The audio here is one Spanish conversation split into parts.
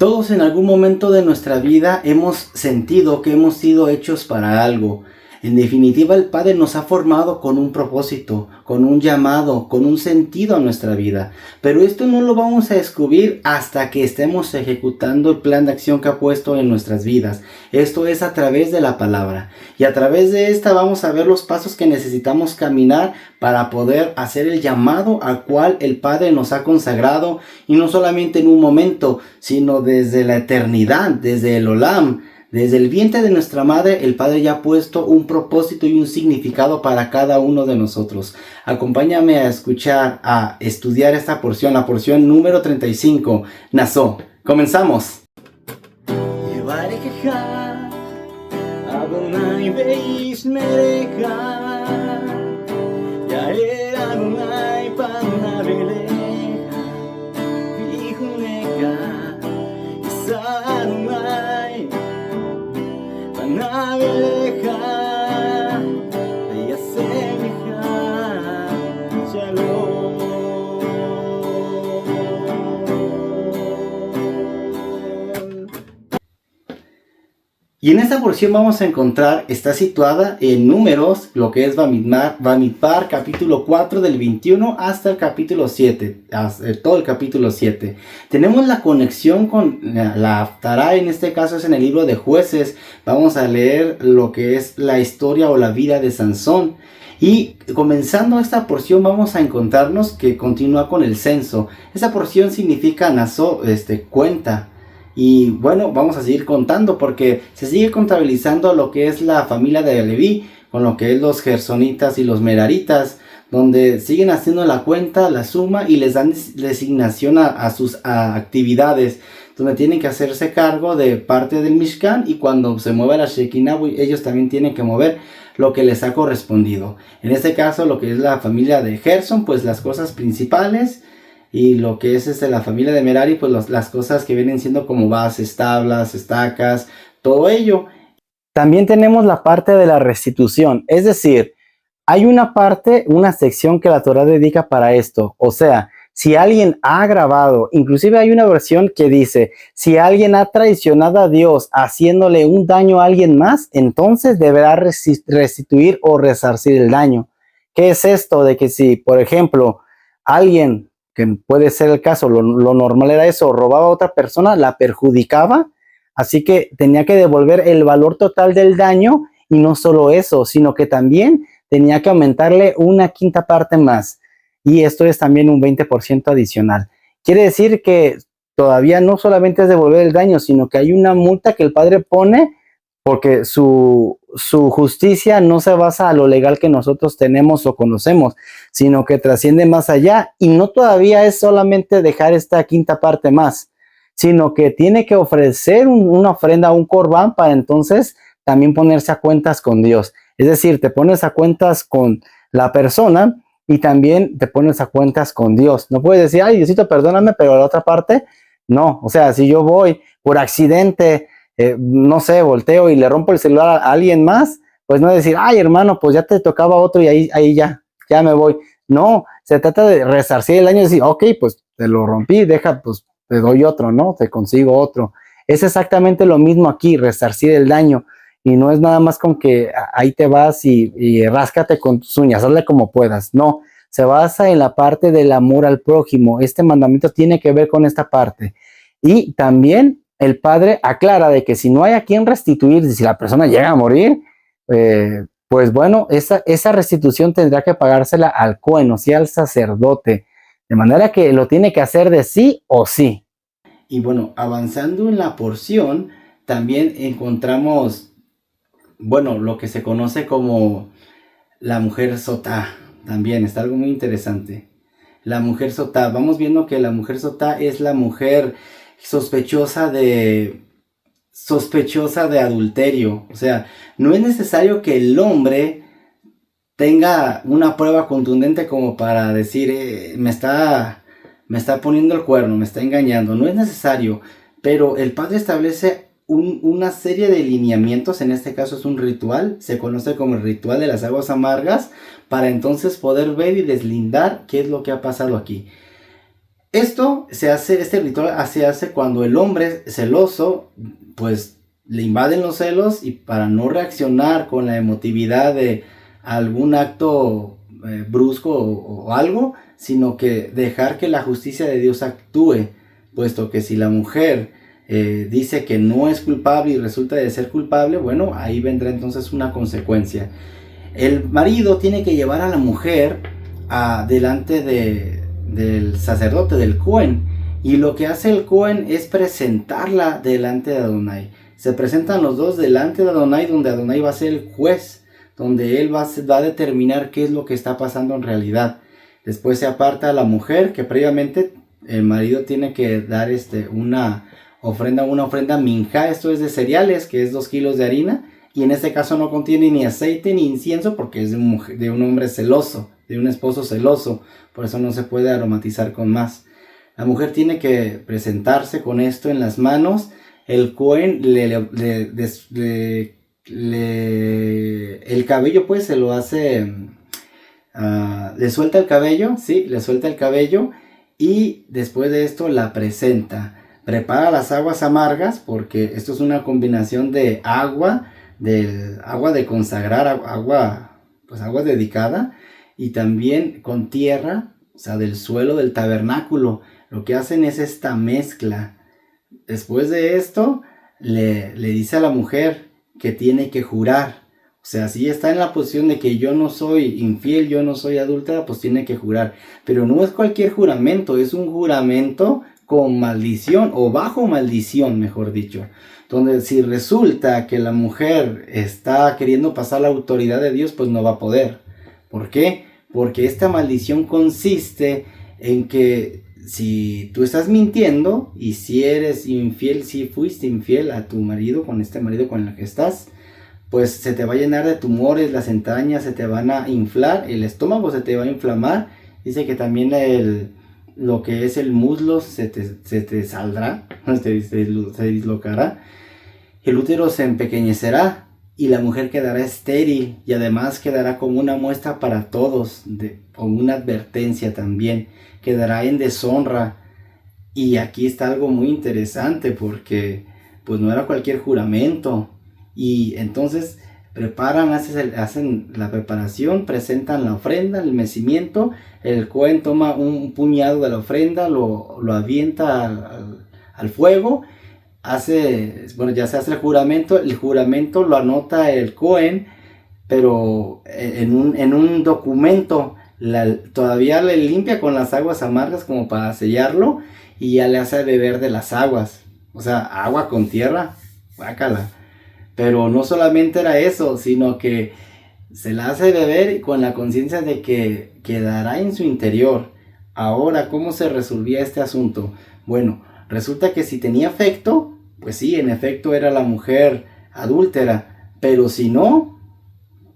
Todos en algún momento de nuestra vida hemos sentido que hemos sido hechos para algo. En definitiva, el Padre nos ha formado con un propósito, con un llamado, con un sentido a nuestra vida. Pero esto no lo vamos a descubrir hasta que estemos ejecutando el plan de acción que ha puesto en nuestras vidas. Esto es a través de la palabra. Y a través de esta vamos a ver los pasos que necesitamos caminar para poder hacer el llamado al cual el Padre nos ha consagrado. Y no solamente en un momento, sino desde la eternidad, desde el Olam. Desde el vientre de nuestra madre, el Padre ya ha puesto un propósito y un significado para cada uno de nosotros. Acompáñame a escuchar, a estudiar esta porción, la porción número 35, Nazó. ¡Comenzamos! Y en esta porción vamos a encontrar, está situada en Números, lo que es Bamidbar, capítulo 4 del 21 hasta el capítulo 7, todo el capítulo 7. Tenemos la conexión con la Haftará, en este caso es en el libro de Jueces. Vamos a leer lo que es la historia o la vida de Sansón. Y comenzando esta porción vamos a encontrarnos que continúa con el censo. Esta porción significa Nazó, cuenta. Y bueno, vamos a seguir contando porque se sigue contabilizando lo que es la familia de Leví, con lo que es los gersonitas y los meraritas, donde siguen haciendo la cuenta, la suma y les dan designación a sus actividades, donde tienen que hacerse cargo de parte del Mishkan, y cuando se mueve la Shekinah, ellos también tienen que mover lo que les ha correspondido. En este caso, lo que es la familia de Gerson, pues las cosas principales. Y lo que es la familia de Merari, pues las cosas que vienen siendo como bases, tablas, estacas, todo ello. También tenemos la parte de la restitución, es decir, hay una parte, una sección que la Torá dedica para esto. O sea, si alguien ha agravado, inclusive hay una versión que dice, si alguien ha traicionado a Dios haciéndole un daño a alguien más, entonces deberá restituir o resarcir el daño. ¿Qué es esto? De que si, por ejemplo, alguien, que puede ser el caso, lo normal era eso, robaba a otra persona, la perjudicaba, así que tenía que devolver el valor total del daño, y no solo eso, sino que también tenía que aumentarle una quinta parte más, y esto es también un 20% adicional. Quiere decir que todavía no solamente es devolver el daño, sino que hay una multa que el Padre pone, porque su justicia no se basa a lo legal que nosotros tenemos o conocemos, sino que trasciende más allá, y no todavía es solamente dejar esta quinta parte más, sino que tiene que ofrecer una ofrenda, un corbán, para entonces también ponerse a cuentas con Dios. Es decir, te pones a cuentas con la persona y también te pones a cuentas con Dios. No puedes decir, ay, Diosito, perdóname, pero la otra parte, no. O sea, si yo voy por accidente, no sé, volteo y le rompo el celular a alguien más, pues no decir, ay, hermano, pues ya te tocaba otro y ahí ya me voy. No, se trata de resarcir el daño y decir, ok, pues te lo rompí, pues te doy otro, ¿no? Te consigo otro. Es exactamente lo mismo aquí, resarcir el daño. Y no es nada más con que ahí te vas y ráscate con tus uñas, hazle como puedas. No, se basa en la parte del amor al prójimo. Este mandamiento tiene que ver con esta parte. Y también el Padre aclara de que si no hay a quien restituir, si la persona llega a morir, pues bueno, esa restitución tendrá que pagársela al cohen, o sea, al sacerdote, de manera que lo tiene que hacer de sí o sí. Y bueno, avanzando en la porción, también encontramos, bueno, lo que se conoce como la mujer sotá. También está algo muy interesante. La mujer sotá, vamos viendo que la mujer sotá es la mujer sospechosa de adulterio. O sea, no es necesario que el hombre tenga una prueba contundente como para decir, me está poniendo el cuerno, me está engañando. No es necesario, pero el Padre establece una serie de lineamientos. En este caso es un ritual, se conoce como el ritual de las aguas amargas, para entonces poder ver y deslindar qué es lo que ha pasado aquí. Este ritual se hace cuando el hombre celoso, pues le invaden los celos y para no reaccionar con la emotividad de algún acto brusco o algo, sino que dejar que la justicia de Dios actúe, puesto que si la mujer dice que no es culpable y resulta de ser culpable, bueno, ahí vendrá entonces una consecuencia. El marido tiene que llevar a la mujer delante del sacerdote, del Cohen, y lo que hace el Cohen es presentarla delante de Adonai. Se presentan los dos delante de Adonai, donde Adonai va a ser el juez, donde él va a determinar qué es lo que está pasando en realidad. Después se aparta a la mujer, que previamente el marido tiene que dar una ofrenda minjá, esto es de cereales, que es 2 kilos de harina, y en este caso no contiene ni aceite ni incienso, porque es de un hombre celoso, de un esposo celoso, por eso no se puede aromatizar con más. La mujer tiene que presentarse con esto en las manos. El Cohen el cabello pues se lo hace, le suelta el cabello, sí, le suelta el cabello, y después de esto la presenta. Prepara las aguas amargas, porque esto es una combinación de agua de consagrar, agua dedicada, y también con tierra, o sea, del suelo del tabernáculo. Lo que hacen es esta mezcla. Después de esto, le dice a la mujer que tiene que jurar. O sea, si está en la posición de que yo no soy infiel, yo no soy adúltera, pues tiene que jurar. Pero no es cualquier juramento, es un juramento con maldición, o bajo maldición, mejor dicho. Donde si resulta que la mujer está queriendo pasar la autoridad de Dios, pues no va a poder. ¿Por qué? Porque esta maldición consiste en que si tú estás mintiendo y si eres infiel, si fuiste infiel a tu marido, con este marido con el que estás, pues se te va a llenar de tumores, las entrañas se te van a inflar, el estómago se te va a inflamar. Dice que también lo que es el muslo se te saldrá, se dislocará. El útero se empequeñecerá y la mujer quedará estéril, y además quedará como una muestra para todos, como una advertencia también. Quedará en deshonra. Y aquí está algo muy interesante, porque pues no era cualquier juramento. Y entonces hacen la preparación, presentan la ofrenda, el mecimiento. El Cohen toma un puñado de la ofrenda, lo avienta al fuego. Ya se hace el juramento lo anota el Cohen, pero en un documento. Todavía le limpia con las aguas amargas como para sellarlo, y ya le hace beber de las aguas, o sea, agua con tierra, guácala. Pero no solamente era eso, sino que se la hace beber con la conciencia de que quedará en su interior. Ahora, ¿cómo se resolvía este asunto? Bueno, resulta que si tenía afecto, pues sí, en efecto era la mujer adúltera, pero si no,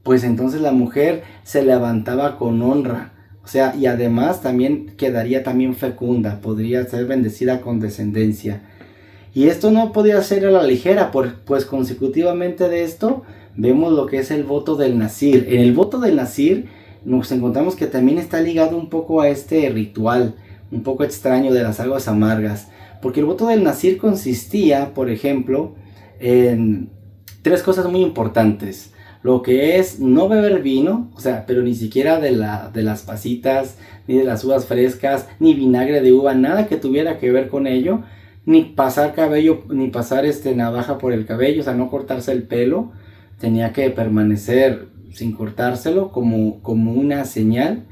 pues entonces la mujer se levantaba con honra. O sea, y además también quedaría también fecunda, podría ser bendecida con descendencia. Y esto no podía ser a la ligera, pues consecutivamente de esto vemos lo que es el voto del Nazir. En el voto del Nazir nos encontramos que también está ligado un poco a este ritual, un poco extraño de las aguas amargas. Porque el voto del Nazir consistía, por ejemplo, en 3 cosas muy importantes. Lo que es no beber vino, o sea, pero ni siquiera de las pasitas, ni de las uvas frescas, ni vinagre de uva, nada que tuviera que ver con ello. Ni pasar cabello, ni pasar navaja por el cabello, o sea, no cortarse el pelo. Tenía que permanecer sin cortárselo como una señal.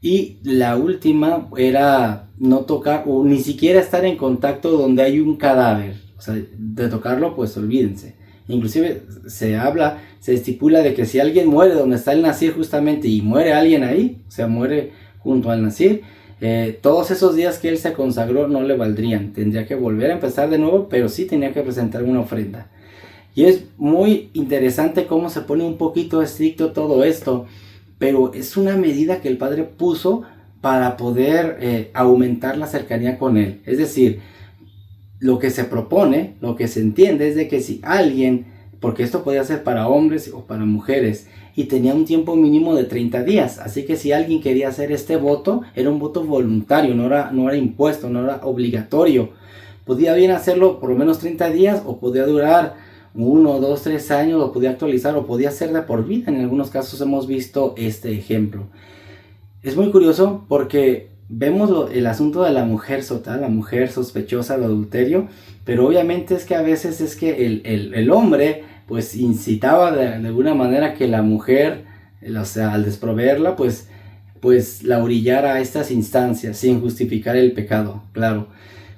Y la última era no tocar o ni siquiera estar en contacto donde hay un cadáver. O sea, de tocarlo, pues olvídense. Inclusive se estipula de que si alguien muere donde está el Nazir justamente, y muere alguien ahí, o sea, muere junto al Nazir, todos esos días que él se consagró no le valdrían. Tendría que volver a empezar de nuevo, pero sí tenía que presentar una ofrenda. Y es muy interesante cómo se pone un poquito estricto todo esto, pero es una medida que el Padre puso para poder aumentar la cercanía con Él. Es decir, lo que se propone, lo que se entiende es de que si alguien porque esto podía ser para hombres o para mujeres, y tenía un tiempo mínimo de 30 días, así que si alguien quería hacer este voto, era un voto voluntario, no era impuesto, no era obligatorio. Podía bien hacerlo por lo menos 30 días, o podía durar 1, 2, 3 años, o podía actualizar, o podía ser de por vida. En algunos casos hemos visto este ejemplo. Es muy curioso porque vemos el asunto de la mujer sota, la mujer sospechosa de adulterio, pero obviamente es que a veces es que el hombre pues incitaba de alguna manera que la mujer, o sea, al desproveerla, pues la orillara a estas instancias sin justificar el pecado, claro.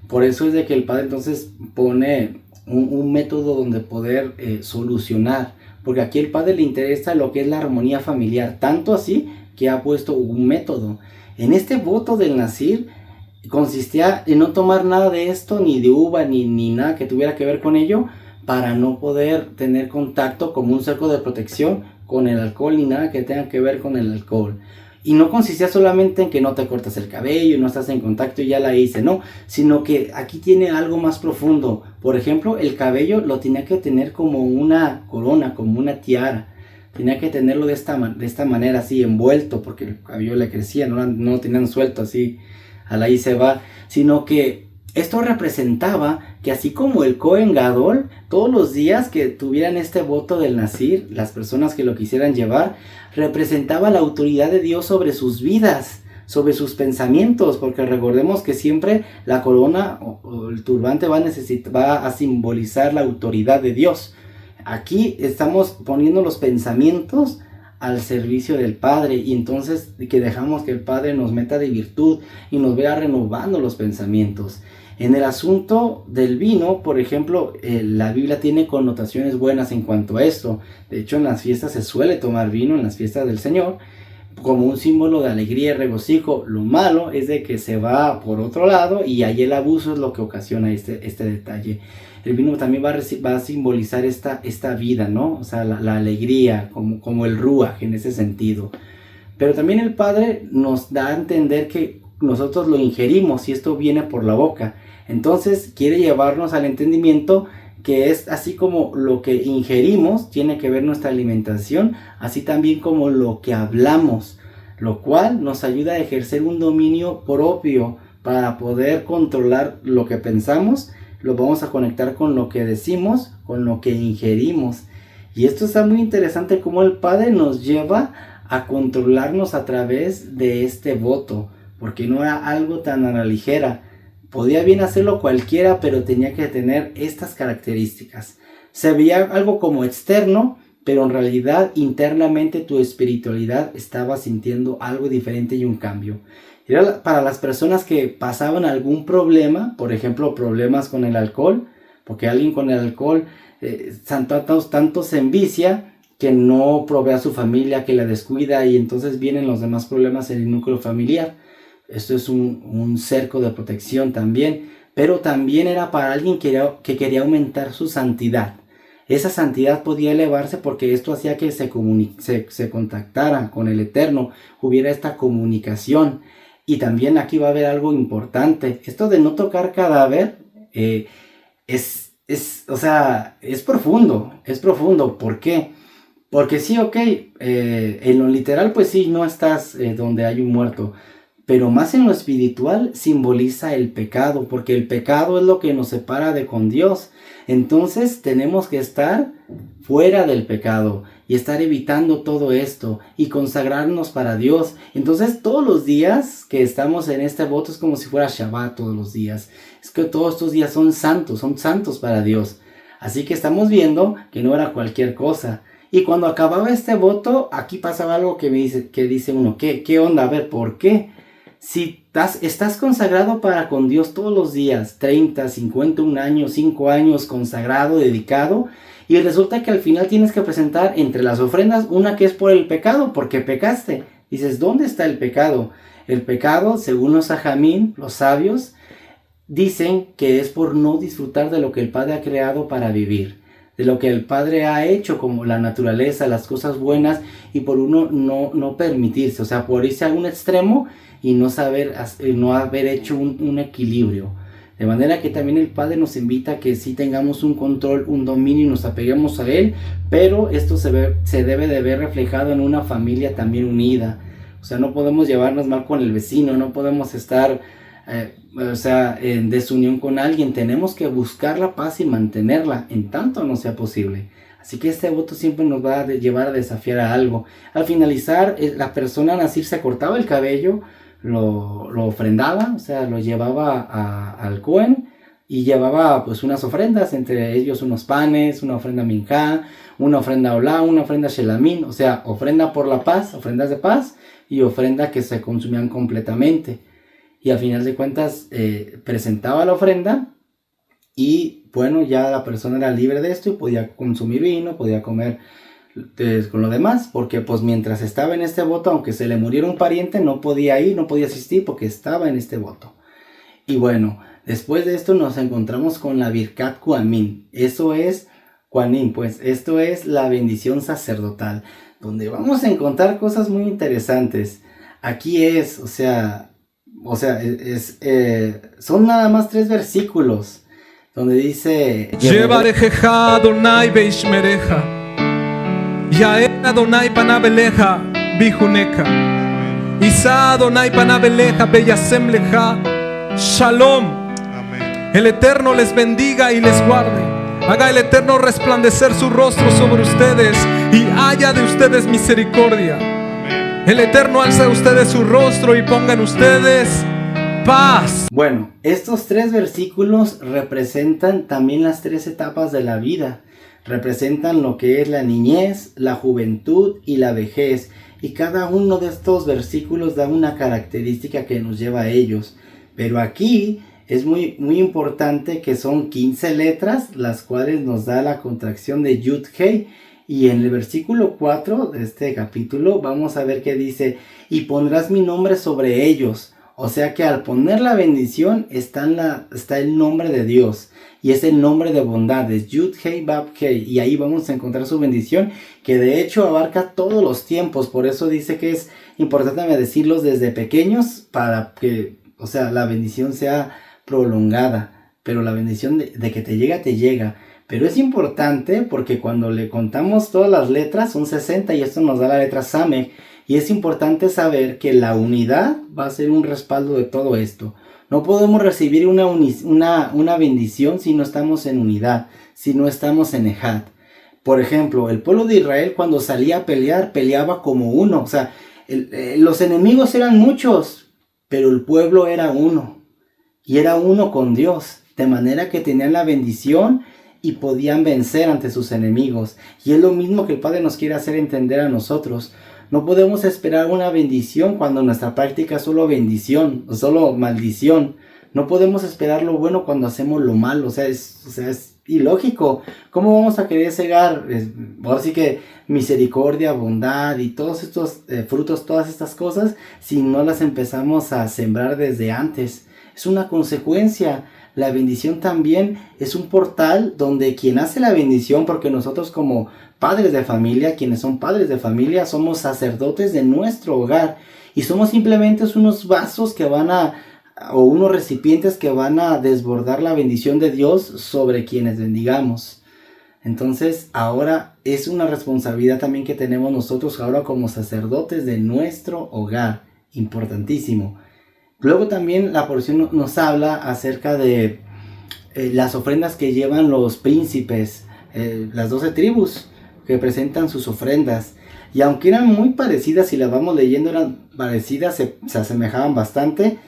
Por eso es de que el padre entonces pone un método donde poder solucionar, porque aquí el padre le interesa lo que es la armonía familiar, tanto así que ha puesto un método. En este voto del Nazir consistía en no tomar nada de esto, ni de uva, ni nada que tuviera que ver con ello, para no poder tener contacto como un cerco de protección con el alcohol, ni nada que tenga que ver con el alcohol. Y no consistía solamente en que no te cortas el cabello y no estás en contacto y ya la hice, no, sino que aquí tiene algo más profundo. Por ejemplo, el cabello lo tenía que tener como una corona, como una tiara. Tenía que tenerlo de esta manera, así envuelto, porque el cabello le crecía, no lo tenían suelto así, a la ahí se va, sino que esto representaba que así como el Cohen Gadol, todos los días que tuvieran este voto del Nazir, las personas que lo quisieran llevar, representaba la autoridad de Dios sobre sus vidas, sobre sus pensamientos, porque recordemos que siempre la corona o el turbante va a simbolizar la autoridad de Dios. Aquí estamos poniendo los pensamientos al servicio del Padre, y entonces que dejamos que el Padre nos meta de virtud y nos vaya renovando los pensamientos. En el asunto del vino, por ejemplo, la Biblia tiene connotaciones buenas en cuanto a esto. De hecho, en las fiestas se suele tomar vino, en las fiestas del Señor, como un símbolo de alegría y regocijo. Lo malo es de que se va por otro lado, y ahí el abuso es lo que ocasiona este detalle. El vino también va a simbolizar esta vida, ¿no? O sea, la alegría, como el ruaj en ese sentido. Pero también el Padre nos da a entender que nosotros lo ingerimos y esto viene por la boca. Entonces quiere llevarnos al entendimiento que es así como lo que ingerimos tiene que ver nuestra alimentación, así también como lo que hablamos, lo cual nos ayuda a ejercer un dominio propio para poder controlar lo que pensamos. Lo vamos a conectar con lo que decimos, con lo que ingerimos. Y esto está muy interesante, como el Padre nos lleva a controlarnos a través de este voto, porque no era algo tan a la ligera. Podía bien hacerlo cualquiera, pero tenía que tener estas características. Se veía algo como externo, pero en realidad internamente tu espiritualidad estaba sintiendo algo diferente y un cambio. Era para las personas que pasaban algún problema, por ejemplo, problemas con el alcohol, porque alguien con el alcohol tanto se envicia que no provee a su familia, que la descuida, y entonces vienen los demás problemas en el núcleo familiar. Esto es un cerco de protección también, pero también era para alguien que quería aumentar su santidad. Esa santidad podía elevarse porque esto hacía que se contactara con el Eterno, hubiera esta comunicación. Y también aquí va a haber algo importante. Esto de no tocar cadáver es profundo. ¿Por qué? Porque sí, ok, en lo literal pues sí, no estás donde hay un muerto. Pero más en lo espiritual simboliza el pecado, porque el pecado es lo que nos separa de con Dios. Entonces tenemos que estar fuera del pecado y estar evitando todo esto y consagrarnos para Dios. Entonces todos los días que estamos en este voto es como si fuera Shabbat todos los días. Es que todos estos días son santos para Dios. Así que estamos viendo que no era cualquier cosa. Y cuando acababa este voto, aquí pasaba algo que dice uno, ¿qué onda? A ver, ¿por qué? Si estás consagrado para con Dios todos los días, 30, 50, un año, 5 años consagrado, dedicado, y resulta que al final tienes que presentar entre las ofrendas una que es por el pecado, porque pecaste. Dices, ¿dónde está el pecado? El pecado, según los sajamín, los sabios, dicen que es por no disfrutar de lo que el Padre ha creado para vivir, de lo que el Padre ha hecho, como la naturaleza, las cosas buenas, y por uno no permitirse, o sea, por irse a un extremo y no haber hecho un equilibrio. De manera que también el Padre nos invita a que sí tengamos un control, un dominio y nos apeguemos a Él, pero esto se debe de ver reflejado en una familia también unida. O sea, no podemos llevarnos mal con el vecino, no podemos estar en desunión con alguien. Tenemos que buscar la paz y mantenerla en tanto no sea posible. Así que este voto siempre nos va a llevar a desafiar a algo. Al finalizar, la persona Nazir se cortaba el cabello, lo ofrendaba, o sea, lo llevaba al Cohen y llevaba pues unas ofrendas, entre ellos unos panes, una ofrenda minjá, una ofrenda olá, una ofrenda shelamín, o sea, ofrenda por la paz, ofrendas de paz y ofrenda que se consumían completamente. Y al final de cuentas presentaba la ofrenda y bueno, ya la persona era libre de esto y podía consumir vino, podía comer con lo demás, porque pues mientras estaba en este voto, aunque se le muriera un pariente, no podía ir, no podía asistir porque estaba en este voto. Y bueno, después de esto nos encontramos con la Birkat Kohanim. Eso es Kohanim, pues esto es la bendición sacerdotal, donde vamos a encontrar cosas muy interesantes. Aquí es, son nada más 3 versículos donde dice: Yevarejeja Adonai beishmereja, Yael Adonai panav eleja bijuneka, Isa Adonai panav eleja beyasem leja, Shalom. Amén. El Eterno les bendiga y les guarde. Haga el Eterno resplandecer su rostro sobre ustedes y haya de ustedes misericordia. Amén. El Eterno alza a ustedes su rostro y ponga en ustedes paz. Bueno, estos 3 versículos representan también las 3 etapas de la vida. Representan lo que es la niñez, la juventud y la vejez. Y cada uno de estos versículos da una característica que nos lleva a ellos. Pero aquí es muy importante que son 15 letras, las cuales nos da la contracción de Yud Hei. Y en el versículo 4 de este capítulo vamos a ver que dice: y pondrás mi nombre sobre ellos. O sea que al poner la bendición está el nombre de Dios. Y es el nombre de bondad, es Yud Hei Vav Hei. Y ahí vamos a encontrar su bendición, que de hecho abarca todos los tiempos. Por eso dice que es importante decirlos desde pequeños para que, o sea, la bendición sea prolongada. Pero la bendición de que te llega. Pero es importante porque cuando le contamos todas las letras son 60 y esto nos da la letra Sameh. Y es importante saber que la unidad va a ser un respaldo de todo esto. No podemos recibir una bendición si no estamos en unidad, si no estamos en Ejad. Por ejemplo, el pueblo de Israel cuando salía a pelear, peleaba como uno. O sea, los enemigos eran muchos, pero el pueblo era uno. Y era uno con Dios. De manera que tenían la bendición y podían vencer ante sus enemigos. Y es lo mismo que el Padre nos quiere hacer entender a nosotros. No podemos esperar una bendición cuando nuestra práctica es solo bendición, o solo maldición. No podemos esperar lo bueno cuando hacemos lo malo. O sea, es ilógico. ¿Cómo vamos a querer cegar? Ahora sí que misericordia, bondad y todos estos frutos, todas estas cosas, si no las empezamos a sembrar desde antes. Es una consecuencia. La bendición también es un portal donde quien hace la bendición, porque nosotros como padres de familia, quienes son padres de familia, somos sacerdotes de nuestro hogar y somos simplemente unos vasos que o unos recipientes que van a desbordar la bendición de Dios sobre quienes bendigamos. Entonces ahora es una responsabilidad también que tenemos nosotros ahora como sacerdotes de nuestro hogar, importantísimo. Luego también la porción nos habla acerca de las ofrendas que llevan los príncipes, las 12 tribus que presentan sus ofrendas. Y aunque eran muy parecidas, si las vamos leyendo eran parecidas, se asemejaban bastante,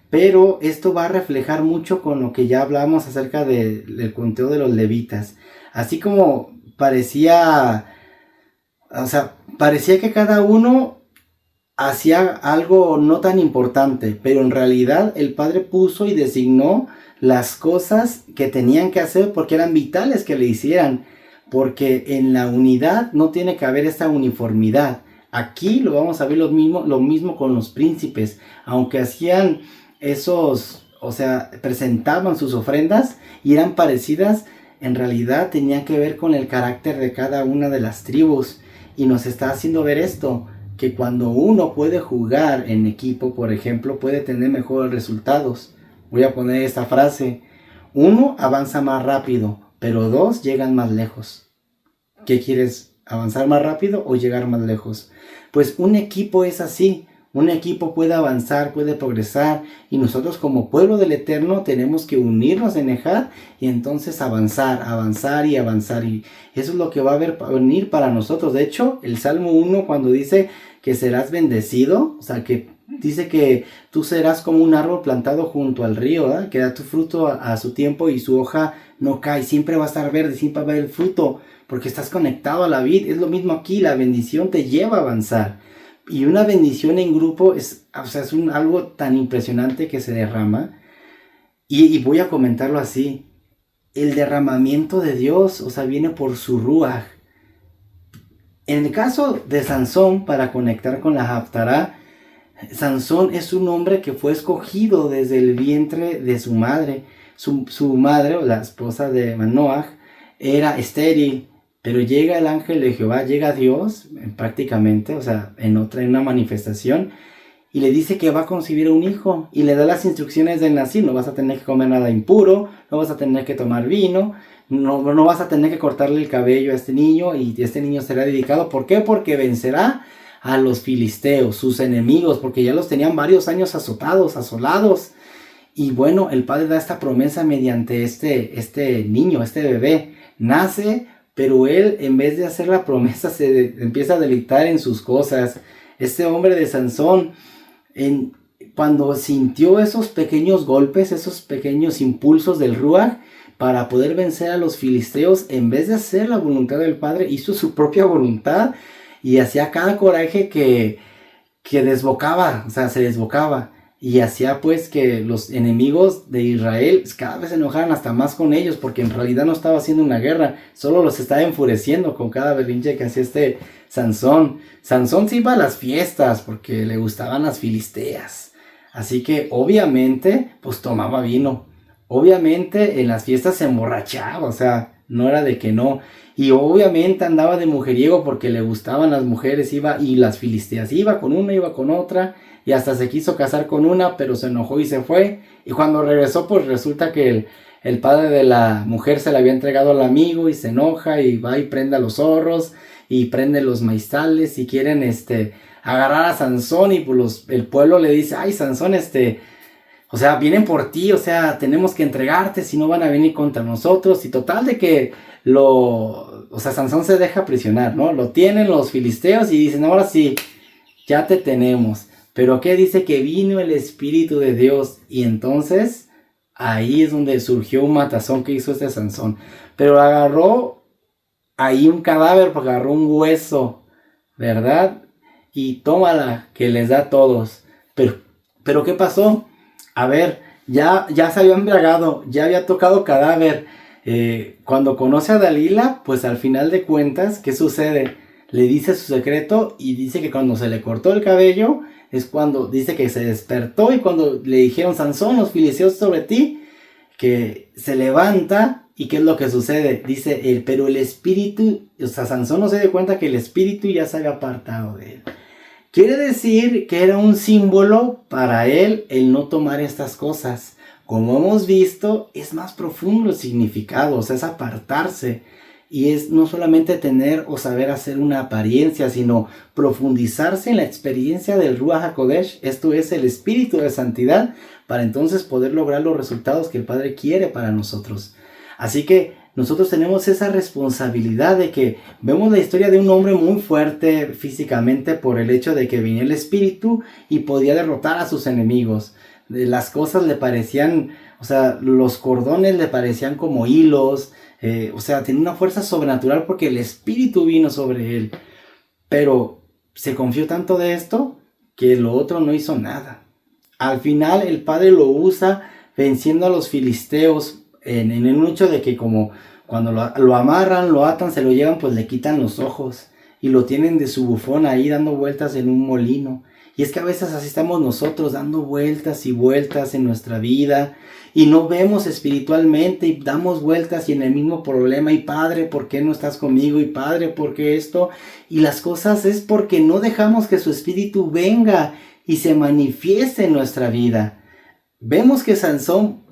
pero esto va a reflejar mucho con lo que ya hablamos acerca del conteo de los levitas. Así como parecía que cada uno hacía algo no tan importante, pero en realidad el Padre puso y designó las cosas que tenían que hacer porque eran vitales que le hicieran, porque en la unidad no tiene que haber esta uniformidad. Aquí lo vamos a ver lo mismo con los príncipes, aunque hacían presentaban sus ofrendas y eran parecidas, en realidad tenían que ver con el carácter de cada una de las tribus, y nos está haciendo ver esto, que cuando uno puede jugar en equipo, por ejemplo, puede tener mejores resultados. Voy a poner esta frase: 1 avanza más rápido, pero 2 llegan más lejos. ¿Qué quieres? ¿Avanzar más rápido o llegar más lejos? Pues un equipo es así. Un equipo puede avanzar, puede progresar, y nosotros como pueblo del Eterno tenemos que unirnos en Ejad y entonces avanzar, avanzar y avanzar. Y eso es lo que va a venir para nosotros. De hecho, el Salmo 1, cuando dice que serás bendecido, o sea, que dice que tú serás como un árbol plantado junto al río, ¿verdad? Que da tu fruto a su tiempo y su hoja no cae, siempre va a estar verde, siempre va a haber el fruto, porque estás conectado a la vid. Es lo mismo aquí, la bendición te lleva a avanzar. Y una bendición en grupo es algo tan impresionante que se derrama. Y voy a comentarlo así. El derramamiento de Dios, viene por su ruaj. En el caso de Sansón, para conectar con la Haftará, Sansón es un hombre que fue escogido desde el vientre de su madre. Su madre, o la esposa de Manoaj, era estéril. Pero llega el ángel de Jehová, llega Dios prácticamente, en una manifestación, y le dice que va a concebir un hijo, y le da las instrucciones del nacir: no vas a tener que comer nada impuro, no vas a tener que tomar vino, no vas a tener que cortarle el cabello a este niño, y este niño será dedicado. ¿Por qué? Porque vencerá a los filisteos, sus enemigos, porque ya los tenían varios años azotados, asolados. Y bueno, el padre da esta promesa mediante este niño, este bebé. Nace, pero él, en vez de hacer la promesa, se empieza a deleitar en sus cosas. Este hombre de Sansón, cuando sintió esos pequeños golpes, esos pequeños impulsos del Ruach para poder vencer a los filisteos, en vez de hacer la voluntad del Padre, hizo su propia voluntad y hacía cada coraje que desbocaba, se desbocaba. Y hacía pues que los enemigos de Israel cada vez se enojaran hasta más con ellos, porque en realidad no estaba haciendo una guerra, solo los estaba enfureciendo con cada berrinche que hacía este Sansón. Sansón se iba a las fiestas porque le gustaban las filisteas, así que obviamente pues tomaba vino, obviamente en las fiestas se emborrachaba, no era de que no, y obviamente andaba de mujeriego porque le gustaban las mujeres, iba y las filisteas, iba con una, iba con otra, y hasta se quiso casar con una, pero se enojó y se fue. Y cuando regresó, pues resulta que el padre de la mujer se la había entregado al amigo, y se enoja y va y prende a los zorros y prende los maizales y quieren agarrar a Sansón, y pues el pueblo le dice: ay, Sansón, vienen por ti, tenemos que entregarte, si no van a venir contra nosotros. Y total de que Sansón se deja aprisionar, ¿no? Lo tienen los filisteos y dicen: ahora sí, ya te tenemos. Pero ¿qué dice? Que vino el Espíritu de Dios, y entonces ahí es donde surgió un matazón que hizo este Sansón. Pero agarró ahí un cadáver, porque agarró un hueso, ¿verdad? Y tómala, que les da a todos. Pero ¿qué pasó? A ver, ya se había embriagado, ya había tocado cadáver. Cuando conoce a Dalila, pues al final de cuentas, ¿qué sucede? Le dice su secreto y dice que cuando se le cortó el cabello es cuando dice que se despertó, y cuando le dijeron: Sansón, los filisteos sobre ti, que se levanta. ¿Y qué es lo que sucede? Dice él, pero el espíritu, Sansón no se dio cuenta que el espíritu ya se había apartado de él. Quiere decir que era un símbolo para él el no tomar estas cosas. Como hemos visto, es más profundo el significado, es apartarse. Y es no solamente tener o saber hacer una apariencia, sino profundizarse en la experiencia del Ruach HaKodesh. Esto es el espíritu de santidad, para entonces poder lograr los resultados que el Padre quiere para nosotros. Así que nosotros tenemos esa responsabilidad de que vemos la historia de un hombre muy fuerte físicamente por el hecho de que venía el espíritu y podía derrotar a sus enemigos. Las cosas le parecían, los cordones le parecían como hilos. Tenía una fuerza sobrenatural porque el espíritu vino sobre él. Pero se confió tanto de esto que lo otro no hizo nada. Al final el Padre lo usa venciendo a los filisteos en el hecho de que como cuando lo amarran, lo atan, se lo llevan, pues le quitan los ojos y lo tienen de su bufón ahí dando vueltas en un molino. Y es que a veces así estamos nosotros, dando vueltas y vueltas en nuestra vida, y no vemos espiritualmente, y damos vueltas y en el mismo problema, y Padre, ¿por qué no estás conmigo? Y Padre, ¿por qué esto? Y las cosas es porque no dejamos que su espíritu venga y se manifieste en nuestra vida. vemos que Sansón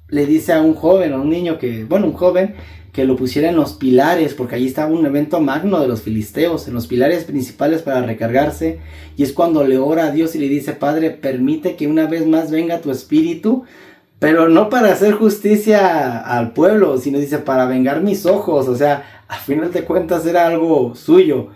le dice a un joven, a un niño un joven, que lo pusiera en los pilares, porque allí estaba un evento magno de los filisteos, en los pilares principales para recargarse, y es cuando le ora a Dios y le dice: Padre, permite que una vez más venga tu espíritu, pero no para hacer justicia al pueblo, sino dice para vengar mis ojos. O sea, al final de cuentas era algo suyo.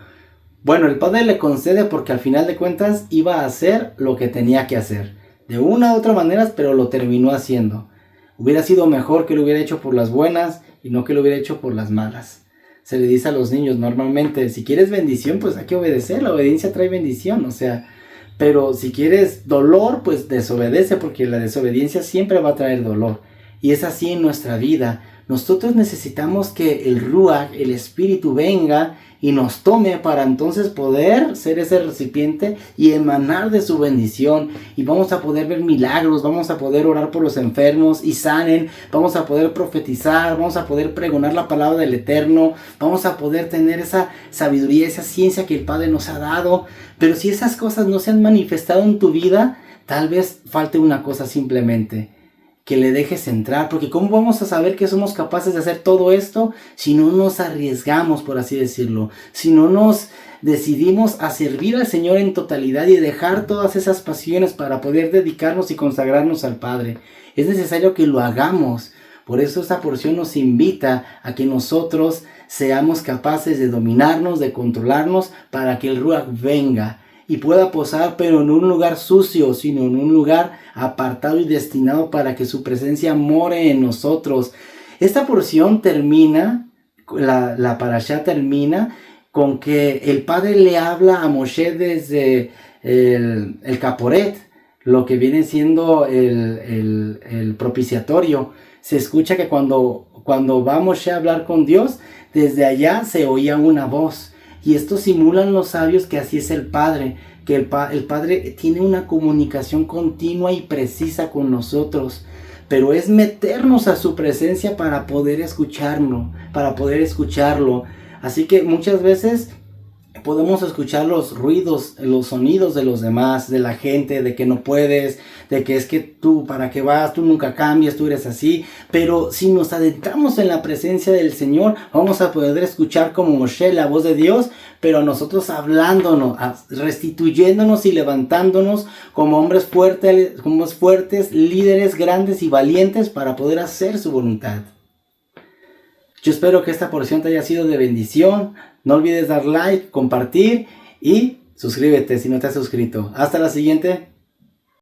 Bueno, el Padre le concede porque al final de cuentas iba a hacer lo que tenía que hacer, de una u otra manera, pero lo terminó haciendo. Hubiera sido mejor que lo hubiera hecho por las buenas y no que lo hubiera hecho por las malas. Se le dice a los niños normalmente: si quieres bendición, pues hay que obedecer, la obediencia trae bendición, o sea, pero si quieres dolor, pues desobedece, porque la desobediencia siempre va a traer dolor. Y es así en nuestra vida. Nosotros necesitamos que el Ruach, el Espíritu, venga y nos tome para entonces poder ser ese recipiente y emanar de su bendición. Y vamos a poder ver milagros, vamos a poder orar por los enfermos y sanen, vamos a poder profetizar, vamos a poder pregonar la palabra del Eterno, vamos a poder tener esa sabiduría, esa ciencia que el Padre nos ha dado. Pero si esas cosas no se han manifestado en tu vida, tal vez falte una cosa simplemente: que le dejes entrar, porque ¿cómo vamos a saber que somos capaces de hacer todo esto si no nos arriesgamos, por así decirlo? Si no nos decidimos a servir al Señor en totalidad y dejar todas esas pasiones para poder dedicarnos y consagrarnos al Padre. Es necesario que lo hagamos. Por eso esta porción nos invita a que nosotros seamos capaces de dominarnos, de controlarnos, para que el Ruach venga y pueda posar, pero no en un lugar sucio, sino en un lugar apartado y destinado para que su presencia more en nosotros. Esta porción termina, la parashá termina con que el Padre le habla a Moshe desde el Caporet, lo que viene siendo el propiciatorio. Se escucha que cuando va Moshe a hablar con Dios, desde allá se oía una voz. Y esto simulan los sabios que así es el Padre, que el Padre tiene una comunicación continua y precisa con nosotros, pero es meternos a su presencia para poder escucharlo. Así que muchas veces podemos escuchar los ruidos, los sonidos de los demás, de la gente, de que no puedes, de que es que tú, ¿para qué vas? Tú nunca cambias, tú eres así. Pero si nos adentramos en la presencia del Señor, vamos a poder escuchar como Moshe la voz de Dios, pero nosotros hablándonos, restituyéndonos y levantándonos como hombres fuertes, líderes grandes y valientes para poder hacer su voluntad. Yo espero que esta porción te haya sido de bendición. No olvides dar like, compartir y suscríbete si no te has suscrito. Hasta la siguiente.